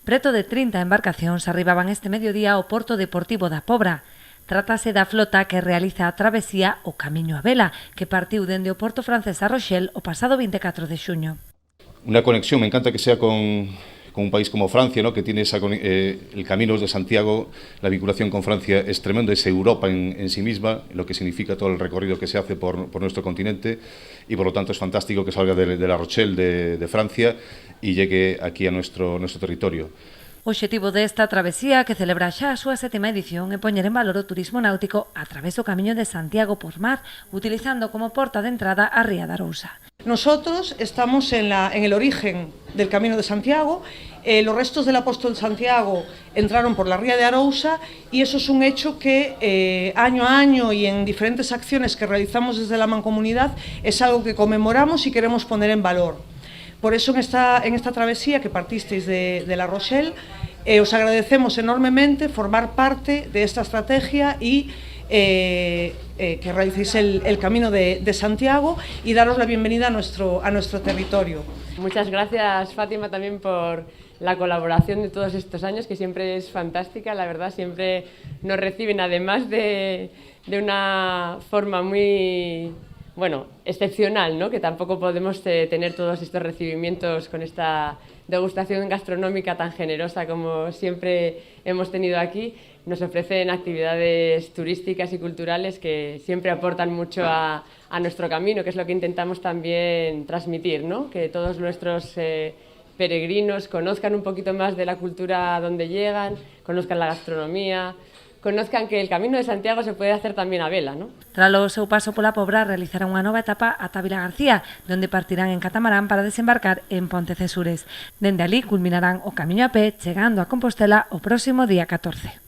Preto de 30 embarcacións arribaban este mediodía ao Porto Deportivo da Pobra. Trátase da flota que realiza a travesía o Camiño a Vela, que partiu dende o Porto francés a Rochelle o pasado 24 de xuño. Una conexión, me encanta que sea con un país como Francia, ¿no? Que tiene el Camino de Santiago, la vinculación con Francia es tremendo, es Europa en sí misma, lo que significa todo el recorrido que se hace por nuestro continente, y por lo tanto es fantástico que salga de La Rochelle, de Francia, y llegue aquí a nuestro territorio. O obxectivo desta travesía, que celebra xa a súa 7ª edición, é poñer en valor o turismo náutico a través do Camiño de Santiago por mar, utilizando como porta de entrada a Ría de Arousa. Nosotros estamos en el origen del Camino de Santiago. Los restos del apóstol Santiago entraron por la Ría de Arousa y eso es un hecho que año a año y en diferentes acciones que realizamos desde la Mancomunidad es algo que conmemoramos y queremos poner en valor. Por eso en esta travesía que partisteis de La Rochelle, os agradecemos enormemente formar parte de esta estrategia y que realicéis el Camino de Santiago y daros la bienvenida a nuestro territorio. Muchas gracias, Fátima, también por la colaboración de todos estos años, que siempre es fantástica, la verdad, siempre nos reciben, además de una forma muy excepcional, ¿no? Que tampoco podemos tener todos estos recibimientos con esta degustación gastronómica tan generosa como siempre hemos tenido aquí. Nos ofrecen actividades turísticas y culturales que siempre aportan mucho a nuestro camino, que es lo que intentamos también transmitir, ¿no? Que todos nuestros peregrinos conozcan un poquito más de la cultura a donde llegan, conozcan la gastronomía, conozcan que el Camino de Santiago se puede hacer también a vela, ¿no? Tras o seu paso pola Pobra, realizarán unha nova etapa ata Vilagarcía, donde partirán en catamarán para desembarcar en Pontecesures. Dende alí culminarán o camiño a pé, chegando a Compostela o próximo día 14.